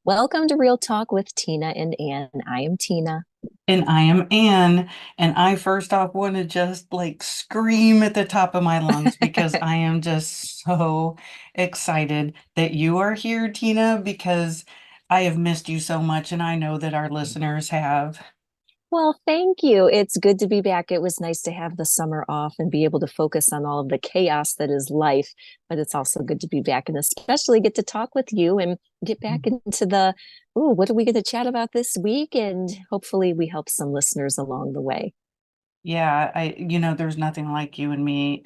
Welcome to Real Talk with Tina and Ann. I am Tina. And I am Anne. And I first off want to just like scream at the top of my lungs because I am just so excited that you are here, Tina, because I have missed you so much. And I know that our listeners have. Well, thank you. It's good to be back. It was nice to have the summer off and be able to focus on all of the chaos that is life. But it's also good to be back and especially get to talk with you and get back into what are we going to chat about this week? And hopefully we help some listeners along the way. Yeah, there's nothing like you and me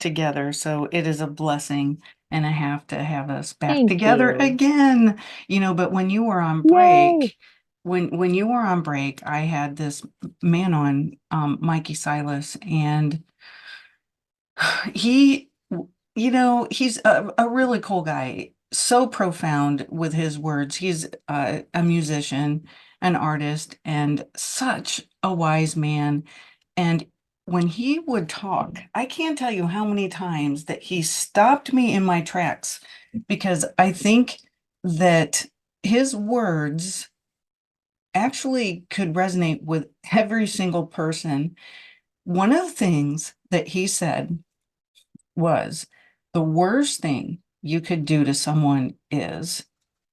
together. So it is a blessing and I have to have us back Thank together you. again. But when you were on Yay. break, when you were on break, I had this man on, Mikey Silas, and he, he's a really cool guy, so profound with his words. He's a musician, an artist, and such a wise man. And when he would talk, I can't tell you how many times that he stopped me in my tracks because I think that his words actually could resonate with every single person. One of the things that he said was the worst thing you could do to someone is,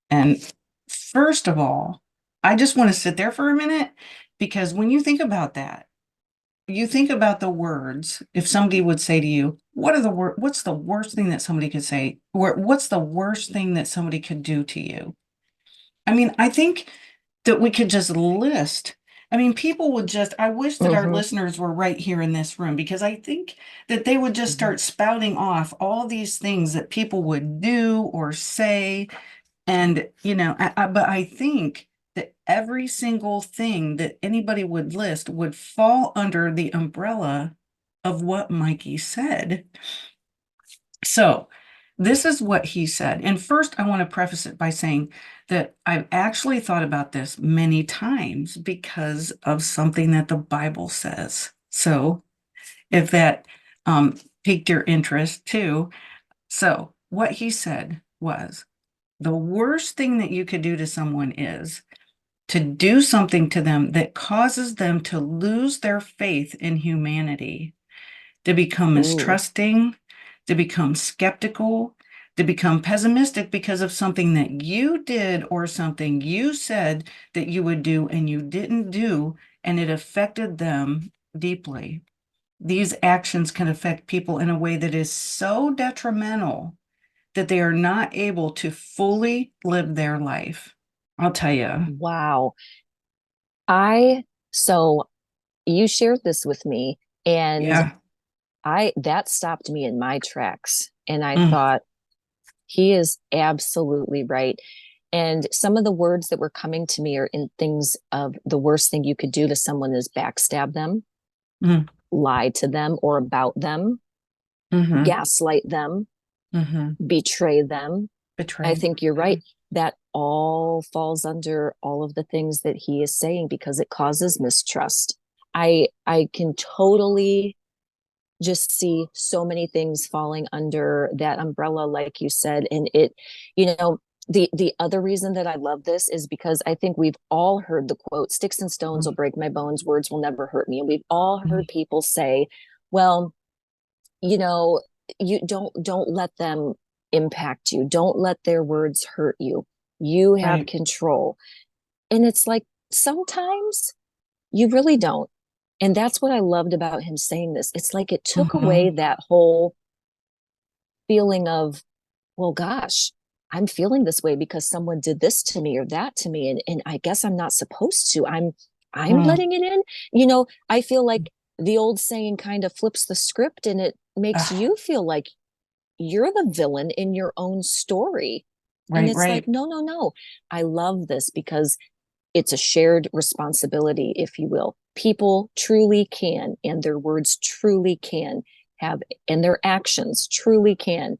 and first of all, I just want to sit there for a minute because when you think about that, you think about the words. If somebody would say to you, what's the worst thing that somebody could say? Or what's the worst thing that somebody could do to you? I mean, I think that we could just list. I mean, people would just, I wish that our Hmm. listeners were right here in this room because I think that they would just Hmm. start spouting off all these things that people would do or say. And, but I think that every single thing that anybody would list would fall under the umbrella of what Mikey said. So, this is what he said. And first, I want to preface it by saying that I've actually thought about this many times because of something that the Bible says. So, if that piqued your interest too. So, what he said was the worst thing that you could do to someone is to do something to them that causes them to lose their faith in humanity, to become Ooh. mistrusting, to become skeptical, to become pessimistic because of something that you did or something you said that you would do and you didn't do, and it affected them deeply. These actions can affect people in a way that is so detrimental that they are not able to fully live their life. I'll tell you. Wow. I so you shared this with me and Yeah. I that stopped me in my tracks. And I Mm, thought, he is absolutely right. And some of the words that were coming to me are in things of the worst thing you could do to someone is backstab them, mm, lie to them or about them, mm-hmm, gaslight them, mm-hmm. betray them. I Betrayed. think you're right. That all falls under all of the things that he is saying because it causes mistrust. I can totally just see so many things falling under that umbrella, like you said. And you know, the other reason that I love this is because I think we've all heard the quote, sticks and stones will break my bones, words will never hurt me. And we've all heard people say, well, you know, you don't let them impact you. Don't let their words hurt you. You have Right. control. And it's like sometimes you really don't. And that's what I loved about him saying this. It's like it took away Mm-hmm. that whole feeling of, well, gosh, I'm feeling this way because someone did this to me or that to me. And I guess I'm not supposed to. I'm Mm. letting it in. I feel like the old saying kind of flips the script and it makes Ah, you feel like you're the villain in your own story. And right, it's like, right. no, no, no. I love this because it's a shared responsibility, if you will. People truly can, and their words truly can have, and their actions truly can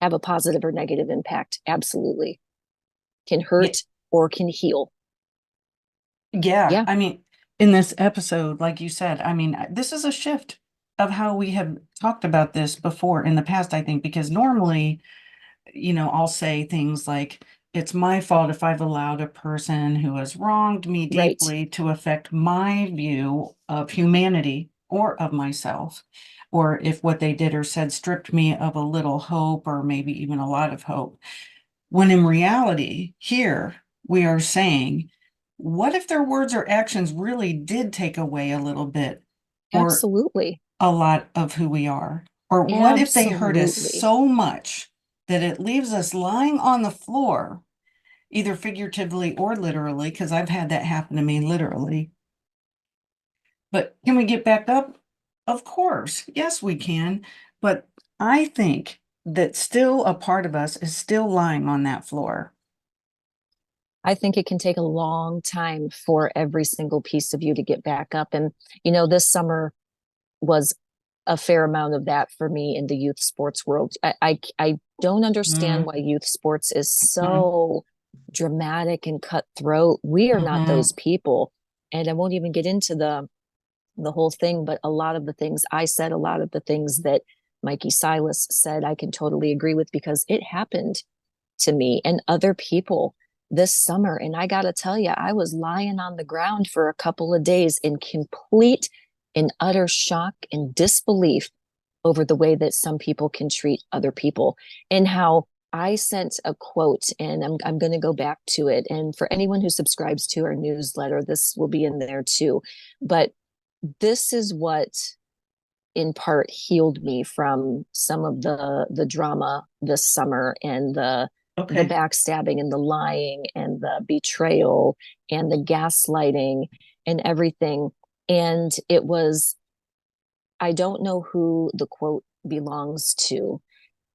have a positive or negative impact. Absolutely. Can Yeah, hurt or can heal. yeah. Yeah. I mean, in this episode, like you said, I mean, this is a shift of how we have talked about this before in the past, I think, because normally, I'll say things like, it's my fault if I've allowed a person who has wronged me Right. deeply to affect my view of humanity or of myself, or if what they did or said stripped me of a little hope or maybe even a lot of hope. When in reality, here we are saying, what if their words or actions really did take away a little bit or Absolutely. a lot of who we are? Or what if they hurt us Absolutely. so much that it leaves us lying on the floor, either figuratively or literally, because I've had that happen to me literally. But can we get back up? Of course. Yes, we can. But I think that still a part of us is still lying on that floor. I think it can take a long time for every single piece of you to get back up. And, this summer was a fair amount of that for me in the youth sports world. I don't understand Mm, why youth sports is mm, so dramatic and cutthroat. We are not mhm, those people. And I won't even get into the whole thing, but a lot of the things I said, a lot of the things that Mikey Silas said, I can totally agree with because it happened to me and other people this summer. And I got to tell you, I was lying on the ground for a couple of days in complete and utter shock and disbelief over the way that some people can treat other people and how I sent a quote and I'm going to go back to it. And for anyone who subscribes to our newsletter, this will be in there too. But this is what in part healed me from some of the drama this summer and the okay. backstabbing and the lying and the betrayal and the gaslighting and everything. And it was, I don't know who the quote belongs to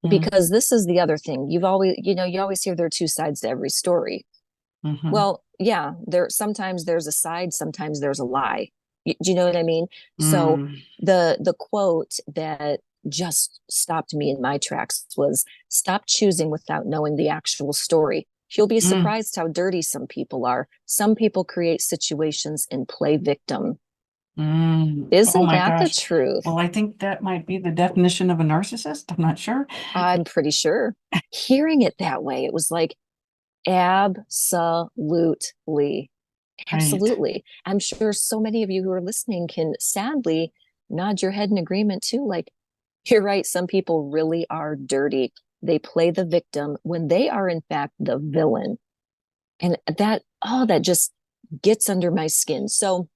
Mm, because this is the other thing. You always hear there are two sides to every story. mhm, Well, yeah, sometimes there's a side, sometimes there's a lie. Do you know what I mean? So mm, the quote that just stopped me in my tracks was stop choosing without knowing the actual story. You'll be mm, surprised how dirty some people are. Some people create situations and play victim. mm. Oh Isn't my that the gosh. truth? Well, I think that might be the definition of a narcissist. I'm not sure. I'm pretty sure. Hearing it that way, it was like, absolutely. Right. Absolutely. I'm sure so many of you who are listening can sadly nod your head in agreement too. Like, you're right. Some people really are dirty. They play the victim when they are, in fact, the villain. And that just gets under my skin. So,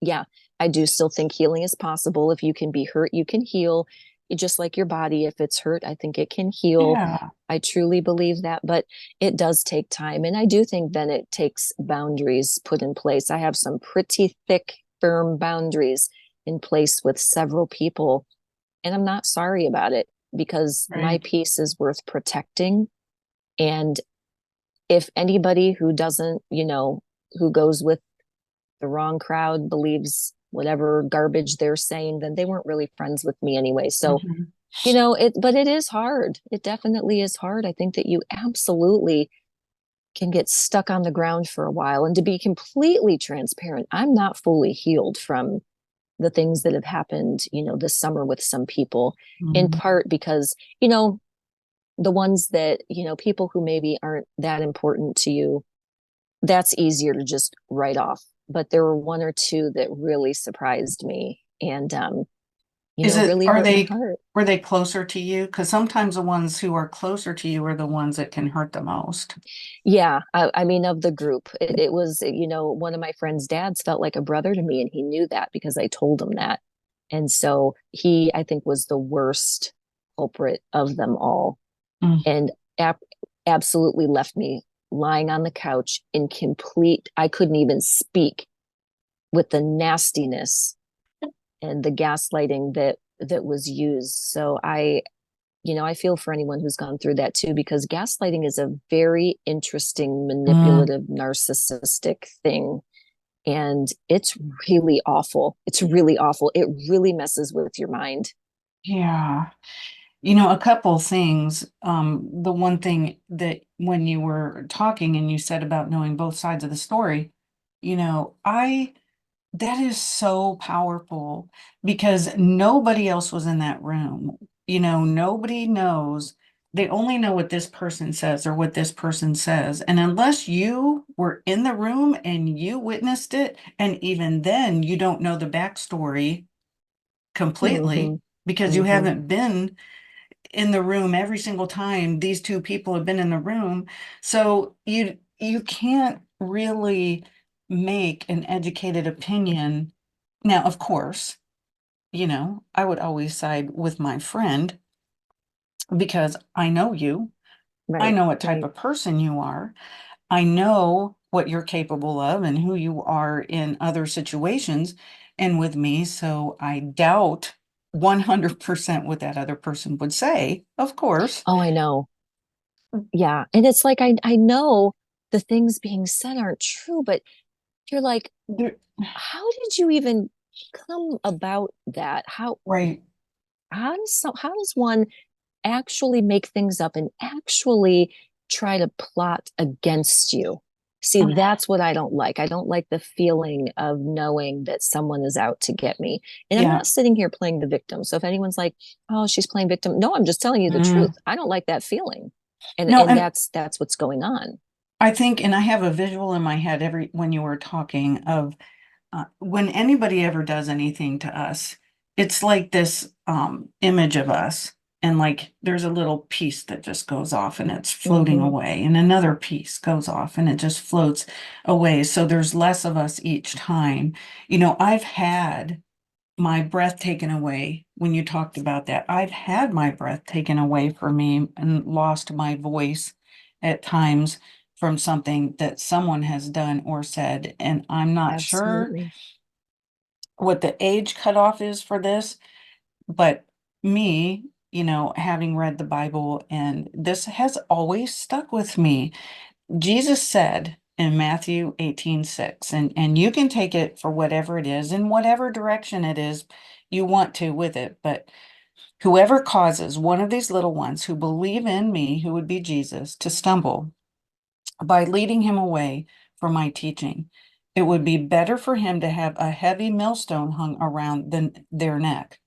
yeah, I do still think healing is possible. If you can be hurt, you can heal. Just like your body, if it's hurt, I think it can heal. Yeah. I truly believe that, but it does take time. And I do think then it takes boundaries put in place. I have some pretty thick, firm boundaries in place with several people, and I'm not sorry about it because my Right. peace is worth protecting. And if anybody who doesn't, who goes with the wrong crowd believes whatever garbage they're saying, then they weren't really friends with me anyway. So, Mhm. but it is hard. It definitely is hard. I think that you absolutely can get stuck on the ground for a while. And to be completely transparent, I'm not fully healed from the things that have happened, this summer with some people, in Mhm. part because, the ones that, people who maybe aren't that important to you, that's easier to just write off. But there were one or two that really surprised me and, really Are hurt my they, heart. were they closer to you? Because sometimes the ones who are closer to you are the ones that can hurt the most. Yeah. I mean, of the group, it was, one of my friend's dads felt like a brother to me, and he knew that because I told him that. And so he, I think, was the worst culprit of them all. Mm, And ab- absolutely left me lying on the couch in complete, I couldn't even speak with the nastiness and the gaslighting that was used. So I feel for anyone who's gone through that too, because gaslighting is a very interesting, mm, manipulative, narcissistic thing. And it's really awful. It's really awful. It really messes with your mind. yeah. A couple things. The one thing that when you were talking and you said about knowing both sides of the story, I that is so powerful because nobody else was in that room. Nobody knows they only know what this person says or what this person says. And unless you were in the room and you witnessed it, and even then you don't know the backstory completely Hmm. because you Hmm. haven't been in the room every single time these two people have been in the room. So you can't really make an educated opinion. Now, of course, I would always side with my friend because I know you. I Right, know what type right. of person you are. I know what you're capable of and who you are in other situations and with me. So I doubt 100% what that other person would say, of course. Oh, I know. Yeah. And it's like I know the things being said aren't true, but you're like, There- how did you even come about that? right. How does one actually make things up and actually try to plot against you? See, that's what I don't like. I don't like the feeling of knowing that someone is out to get me. And I'm Yeah. not sitting here playing the victim. So if anyone's like, "Oh, she's playing victim." No, I'm just telling you the truth. Mm. I don't like that feeling. And No, and and that's what's going on. I think, and I have a visual in my head every when you were talking of when anybody ever does anything to us, it's like this image of us. And like there's a little piece that just goes off and it's floating Hmm. away, and another piece goes off and it just floats away. So there's less of us each time. I've had my breath taken away when you talked about that. I've had my breath taken away from me and lost my voice at times from something that someone has done or said. And I'm not sure Absolutely. what the age cutoff is for this, but me, having read the Bible, and this has always stuck with me. Jesus said in Matthew 18:6, and you can take it for whatever it is, in whatever direction it is you want to with it, but whoever causes one of these little ones who believe in me, who would be Jesus, to stumble by leading him away from my teaching, it would be better for him to have a heavy millstone hung around their neck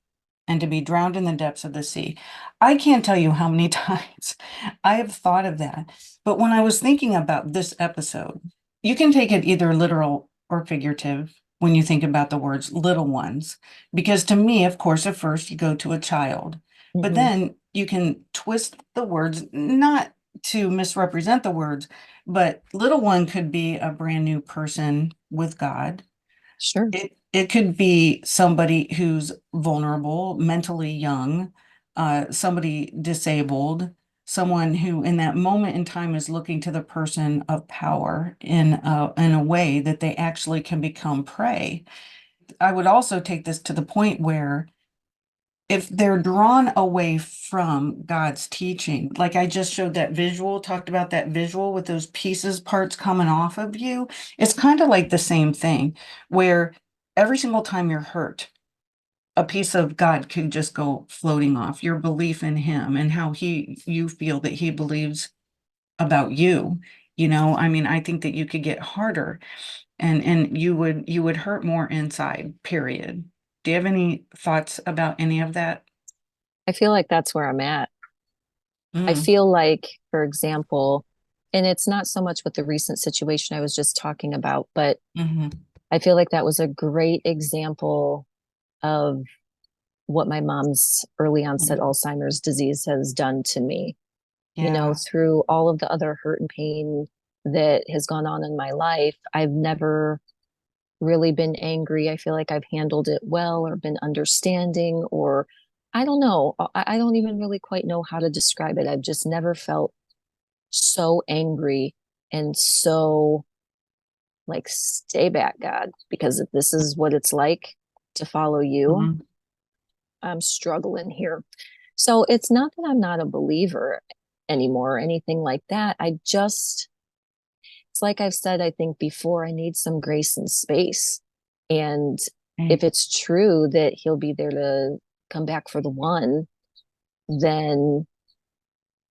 and to be drowned in the depths of the sea. I can't tell you how many times I have thought of that. But when I was thinking about this episode, you can take it either literal or figurative when you think about the words little ones. Because to me, of course, at first you go to a child, but Hmm. then you can twist the words, not to misrepresent the words, but little one could be a brand new person with God. Sure. It could be somebody who's vulnerable, mentally young, somebody disabled, someone who in that moment in time is looking to the person of power in a way that they actually can become prey. I would also take this to the point where if they're drawn away from God's teaching, like I just showed that visual, talked about that visual with those pieces, parts coming off of you, it's kind of like the same thing where every single time you're hurt, a piece of God could just go floating off, your belief in him and how you feel that he believes about you. I mean, I think that you could get harder and you would hurt more inside, period. Do you have any thoughts about any of that? I feel like that's where I'm at. I Mm. feel like, for example, and it's not so much with the recent situation I was just talking about, but Hmm. I feel like that was a great example of what my mom's early onset Alzheimer's disease has done to me. Yeah. Through all of the other hurt and pain that has gone on in my life, I've never really been angry. I feel like I've handled it well or been understanding, or I don't know. I don't even really quite know how to describe it. I've just never felt so angry and so like, stay back, God, because if this is what it's like to follow you, Mhm. I'm struggling here. So it's not that I'm not a believer anymore or anything like that. It's like I've said, I think before, I need some grace and space. And Right. if it's true that he'll be there to come back for the one, then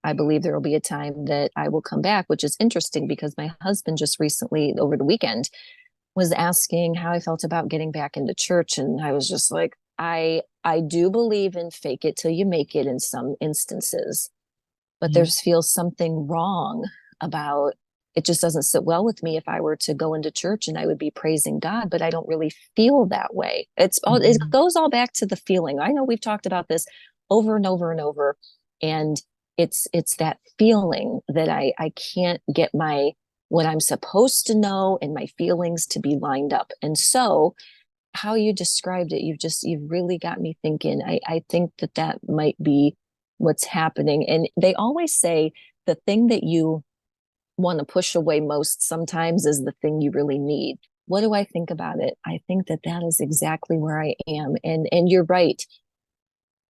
I believe there will be a time that I will come back, which is interesting because my husband just recently, over the weekend, was asking how I felt about getting back into church. And I was just like, I do believe in fake it till you make it in some instances. but Yeah. there's feels something wrong about it. Just doesn't sit well with me if I were to go into church and I would be praising God, but I don't really feel that way. It Mhm. goes all back to the feeling. I know we've talked about this over and over and over, and it's that feeling that I can't get my what I'm supposed to know and my feelings to be lined up. And so how you described it, you've really got me thinking. I think that that might be what's happening. And they always say the thing that you want to push away most sometimes is the thing you really need. What do I think about it? I think that that is exactly where I am. And you're right.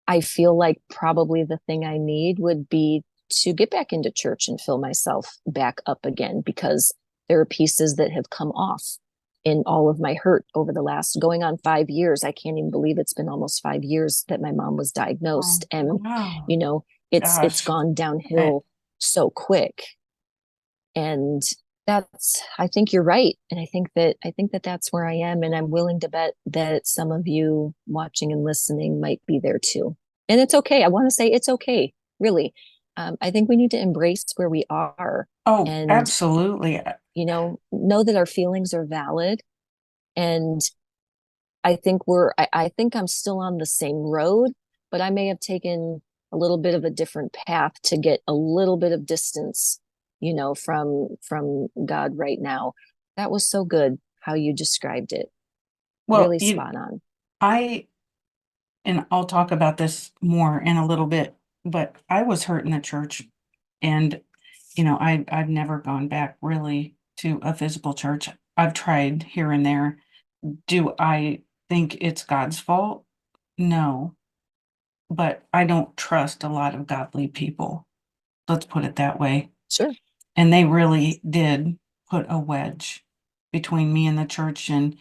I feel like probably the thing I need would be to get back into church and fill myself back up again, because there are pieces that have come off in all of my hurt over the last going on 5 years. I can't even believe it's been almost 5 years that my mom was Oh, diagnosed. And, wow. you know, it's Gosh. gone I, downhill so quick. And that's, I think you're right. And I think that that's where I am. And I'm willing to bet that some of you watching and listening might be there too. And it's okay. I want to say it's okay, really. I think we need to embrace where we are oh, and, absolutely. know that our feelings are valid. And I think I'm still on the same road, but I may have taken a little bit of a different path to get a little bit of distance, from God right now. That was so good how you described it. Well, Really spot on. I, and I'll talk about this more in a little bit, but I was hurt in the church, and I've never gone back really to a physical church. I've tried here and there. Do I think it's God's fault? No, but I don't trust a lot of godly people. Let's put it that way. Sure. And they really did put a wedge between me and the church, and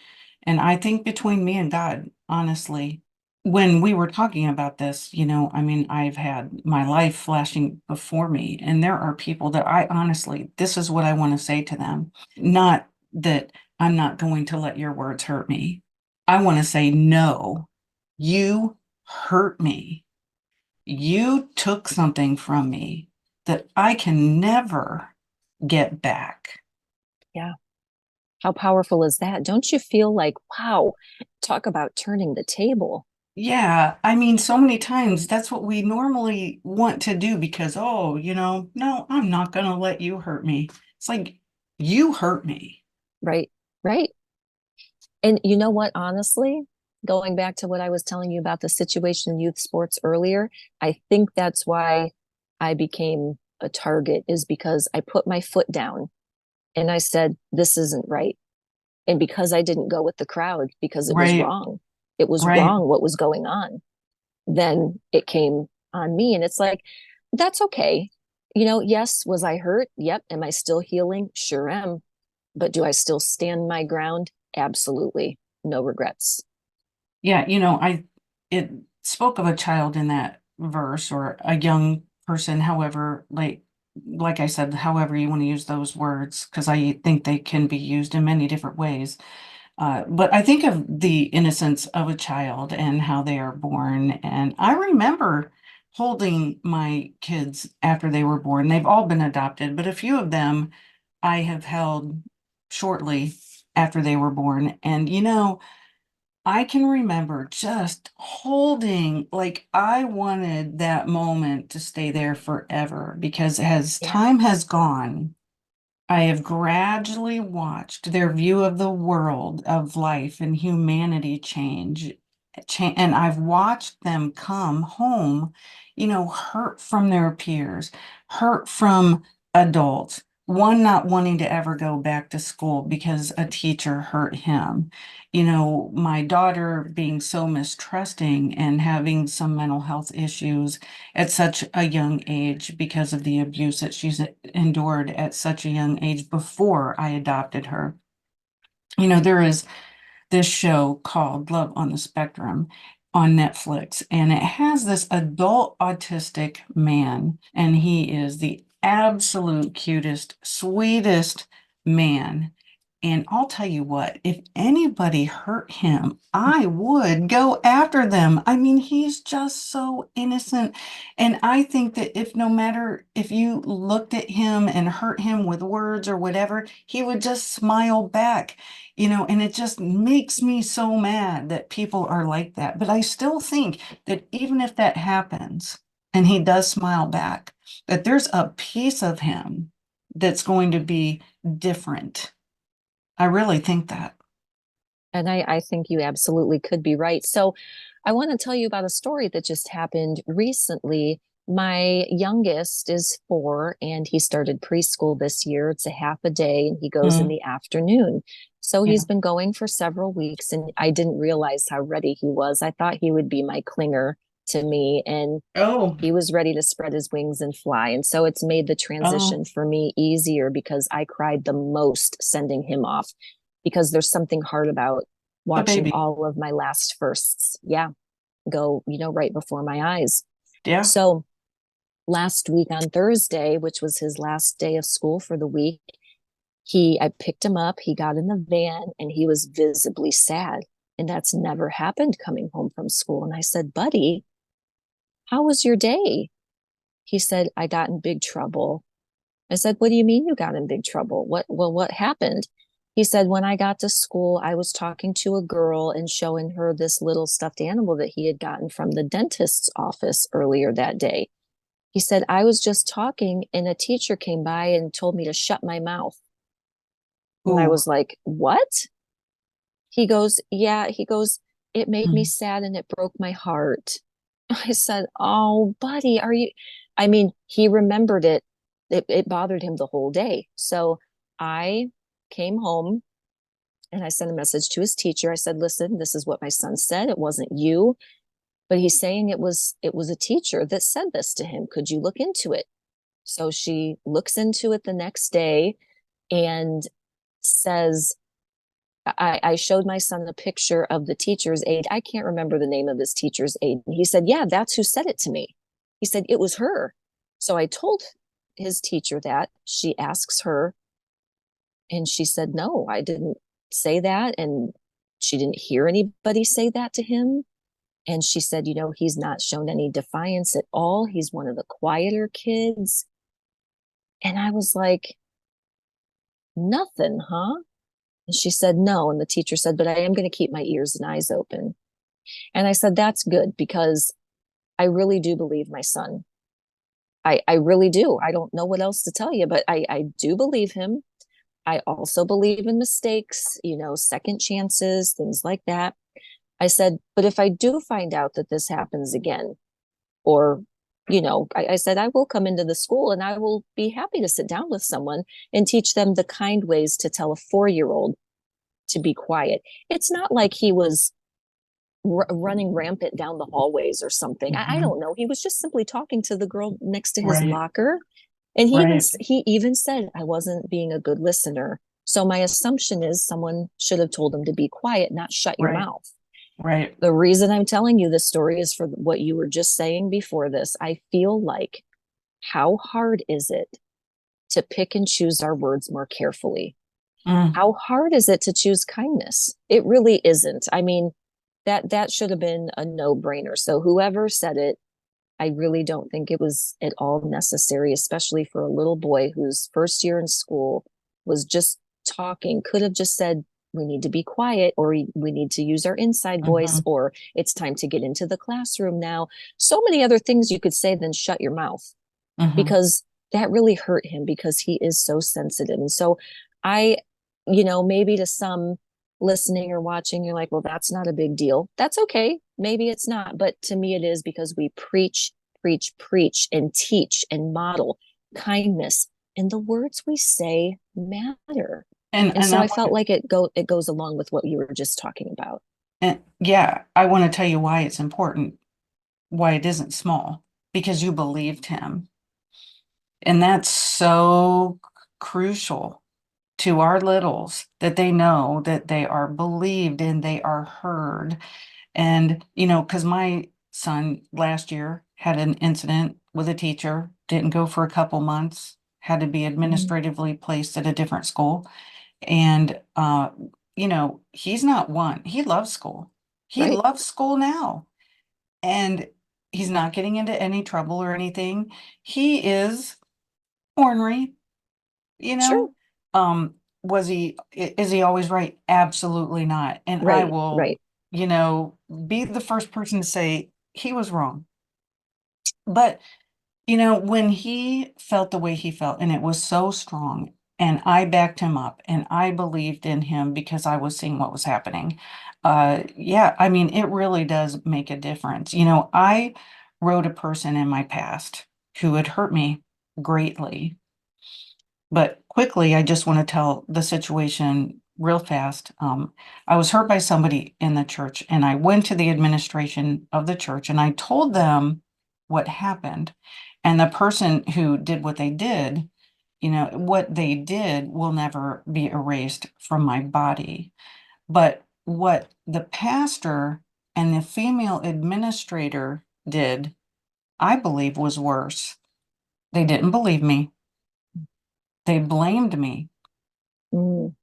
I think between me and God, honestly. When we were talking about this, I mean, I've had my life flashing before me, and there are people that I honestly, this is what I want to say to them. Not that I'm not going to let your words hurt me. I want to say, no, you hurt me. You took something from me that I can never get back. Yeah. How powerful is that? Don't you feel like, wow, talk about turning the table, Yeah, I mean, so many times that's what we normally want to do because, oh, no, I'm not going to let you hurt me. It's like, you hurt me. right? Right. And you know what, honestly, going back to what I was telling you about the situation in youth sports earlier, I think that's why I became a target, is because I put my foot down and I said, this isn't right. And because I didn't go with the crowd, because Right, it was right. wrong what was going on, then it came on me. And it's like, that's okay. Yes, was I hurt? Yep. Am I still healing? Sure am. But do I still stand my ground? Absolutely. No regrets. Yeah, it spoke of a child in that verse or a young person, however, like I said, however you want to use those words, because I think they can be used in many different ways. But I think of the innocence of a child and how they are born. And I remember holding my kids after they were born. They've all been adopted, but a few of them I have held shortly after they were born. And, I can remember just holding, like, I wanted that moment to stay there forever because as Yeah. time has gone, I have gradually watched their view of the world, of life and humanity and I've watched them come home, hurt from their peers, hurt from adults, one not wanting to ever go back to school because a teacher hurt him. My daughter being so mistrusting and having some mental health issues at such a young age because of the abuse that she's endured at such a young age before I adopted her. There is this show called Love on the Spectrum on Netflix, and it has this adult autistic man, and he is the absolute cutest, sweetest man. And I'll tell you what, if anybody hurt him, I would go after them. I mean, he's just so innocent. And I think that if no matter if you looked at him and hurt him with words or whatever, he would just smile back, and it just makes me so mad that people are like that. But I still think that even if that happens and he does smile back, that there's a piece of him that's going to be different. I really think that. And I think you absolutely could be right. So I want to tell you about a story that just happened recently. My youngest is 4 and he started preschool this year. It's a half a day and he goes in Mm, the afternoon. So yeah. he's been going for several weeks and I didn't realize how ready he was. I thought he would be my clinger to me and Oh, he was ready to spread his wings and fly. And so it's made the oh, transition for me easier because I cried the most sending him off because there's something hard about the watching baby. all of my last firsts. Yeah, go, right before my eyes. Yeah. So last week on Thursday, which was his last day of school for the week, I picked him up, he got in the van and he was visibly sad. And that's never happened coming home from school. And I said, buddy, how was your day? He said, I got in big trouble. I said, what do you mean you got in big trouble? What happened? He said, when I got to school, I was talking to a girl and showing her this little stuffed animal that he had gotten from the dentist's office earlier that day. He said, I was just talking and a teacher came by and told me to shut my mouth. And I Ooh. was like, what? He goes, yeah. He goes, it made me Mm, sad and it broke my heart. I said, oh, buddy, are you? I mean, he remembered it. It bothered him the whole day. So I came home and I sent a message to his teacher. I said, listen, this is what my son said. It wasn't you, but he's saying it was a teacher that said this to him. Could you look into it? So she looks into it the next day and says, I showed my son a picture of the teacher's aide. I can't remember the name of his teacher's aide. He said, yeah, that's who said it to me. He said, it was her. So I told his teacher that. She asks her, and she said, no, I didn't say that. And she didn't hear anybody say that to him. And she said, he's not shown any defiance at all. He's one of the quieter kids. And I was like, nothing, huh? And she said, no. And the teacher said, but I am going to keep my ears and eyes open. And I said, that's good because I really do believe my son. I really do. I don't know what else to tell you, but I do believe him. I also believe in mistakes, second chances, things like that. I said, but if I do find out that this happens again, or, I said, I will come into the school and I will be happy to sit down with someone and teach them the kind ways to tell a 4-year-old to be quiet. It's not like he was running rampant down the hallways or something. I mhm. don't know. He was just simply talking to the girl next to his Right, locker. And right, he even said I wasn't being a good listener. So my assumption is someone should have told him to be quiet, not shut your right, mouth. right. The reason I'm telling you this story is for what you were just saying before this. I feel like how hard is it to pick and choose our words more carefully? Mm, How hard is it to choose kindness? It really isn't. I mean, that should have been a no-brainer. So whoever said it, I really don't think it was at all necessary, especially for a little boy whose first year in school was just talking, could have just said, we need to be quiet, or we need to use our inside voice, mhm, or it's time to get into the classroom now. So many other things you could say than shut your mouth mhm. because that really hurt him because he is so sensitive. And so I, maybe to some listening or watching, you're like, well, that's not a big deal. That's okay. Maybe it's not. But to me, it is because we preach, preach, preach, and teach and model kindness. And the words we say matter. And And so I I want felt to, like it goes along with what you were just talking about. and yeah, I want to tell you why it's important, why it isn't small, because you believed him. And that's so crucial to our littles that they know that they are believed and they are heard. And, because my son last year had an incident with a teacher, didn't go for a couple months, had to be Mhm. administratively placed at a different school. And, he's not one. He loves school. He Right. loves school now. And he's not getting into any trouble or anything. He is ornery, you Sure. know. Is he always right? Absolutely not. And I Right. will, Right. be the first person to say he was wrong. But when he felt the way he felt, and it was so strong, and I backed him up, and I believed in him because I was seeing what was happening. Yeah, I mean, it really does make a difference. I wrote a person in my past who had hurt me greatly, but quickly, I just want to tell the situation real fast. I was hurt by somebody in the church, and I went to the administration of the church and I told them what happened. And the person who did what they did will never be erased from my body. But what the pastor and the female administrator did, I believe, was worse. They didn't believe me, they blamed me. Mm,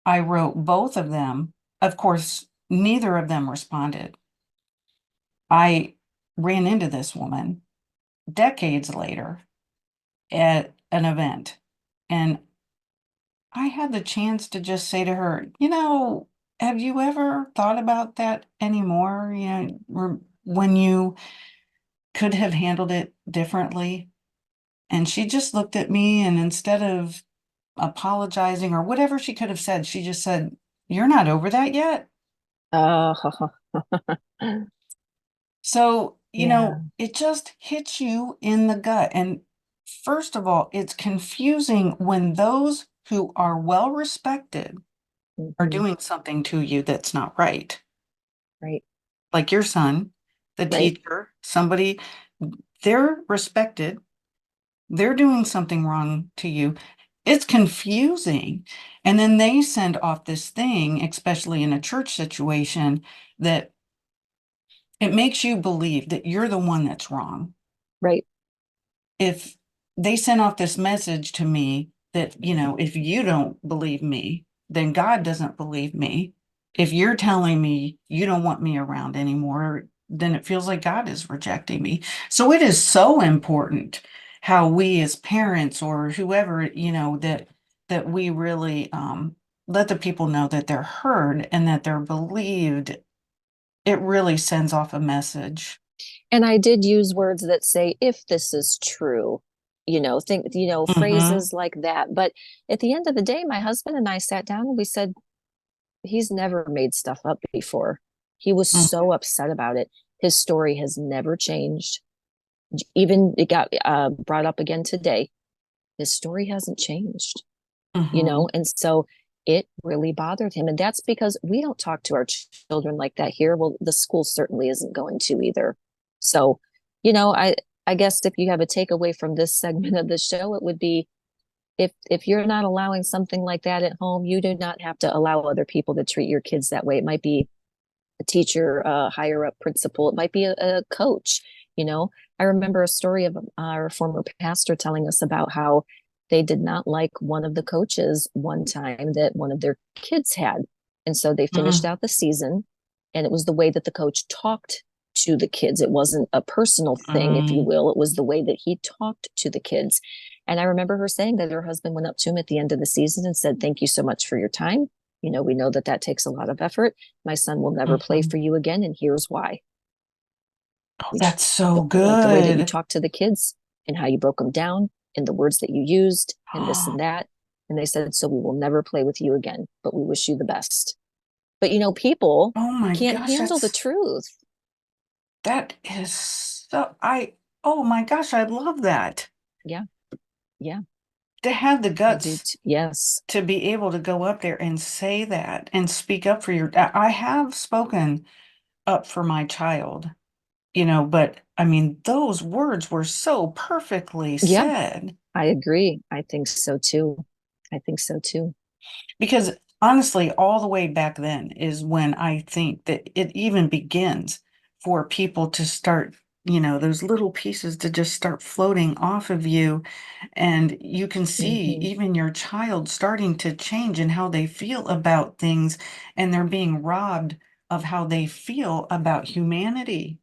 I wrote both of them. Of course, neither of them responded. I ran into this woman decades later at an event, and I had the chance to just say to her, have you ever thought about that anymore? When you could have handled it differently? And she just looked at me, and instead of apologizing or whatever she could have said, she just said, "You're not over that yet." uh, So, yeah. it just hits you in the gut. And first of all, it's confusing when those who are well respected are Hmm. doing something to you that's not right. Right. Like your son, the Right. teacher, somebody, they're respected, they're doing something wrong to you. It's confusing. And then they send off this thing, especially in a church situation, that it makes you believe that you're the one that's wrong. Right. If they sent off this message to me that, if you don't believe me, then God doesn't believe me. If you're telling me you don't want me around anymore, then it feels like God is rejecting me. So it is so important how we as parents or whoever, that we really let the people know that they're heard and that they're believed. It really sends off a message. And I did use words that say, if this is true, Mm-hmm. phrases like that. But at the end of the day, my husband and I sat down and we said, he's never made stuff up before. He was so upset about it. His story has never changed. Even it got brought up again today. His story hasn't changed, Mm-hmm. and so it really bothered him. And that's because we don't talk to our children like that here. Well, the school certainly isn't going to either. So, I guess if you have a takeaway from this segment of the show, it would be if you're not allowing something like that at home, you do not have to allow other people to treat your kids that way. It might be a teacher, a higher up principal, it might be a coach. You know, I remember a story of our former pastor telling us about how they did not like one of the coaches one time that one of their kids had. And so they finished Mm-hmm. out the season, and it was the way that the coach talked to the kids. It wasn't a personal thing, if you Mm, will. It was the way that he talked to the kids. And I remember her saying that her husband went up to him at the end of the season and said, "Thank you so much for your time. We know that that takes a lot of effort. My son will never play mhm. for you again, and here's why. Oh, We that's so don't like the way that you good. talk to the kids and how you broke them down and the words that you used and this and that." And they said, "So we will never play with you again, but we wish you the best." But people Oh my can't gosh, handle the truth. that is oh my gosh, I love that. Yeah, yeah, To have the I do. guts Yes. to be able to go up there and say that and speak up for I have spoken up for my child, but I mean, those words were so perfectly Yeah, said. I agree. I think so too. I think so too. Because honestly, all the way back then is when I think that it even begins for people to start. those little pieces to just start floating off of you. And you can see Hmm. even your child starting to change in how they feel about things, and they're being robbed of how they feel about humanity.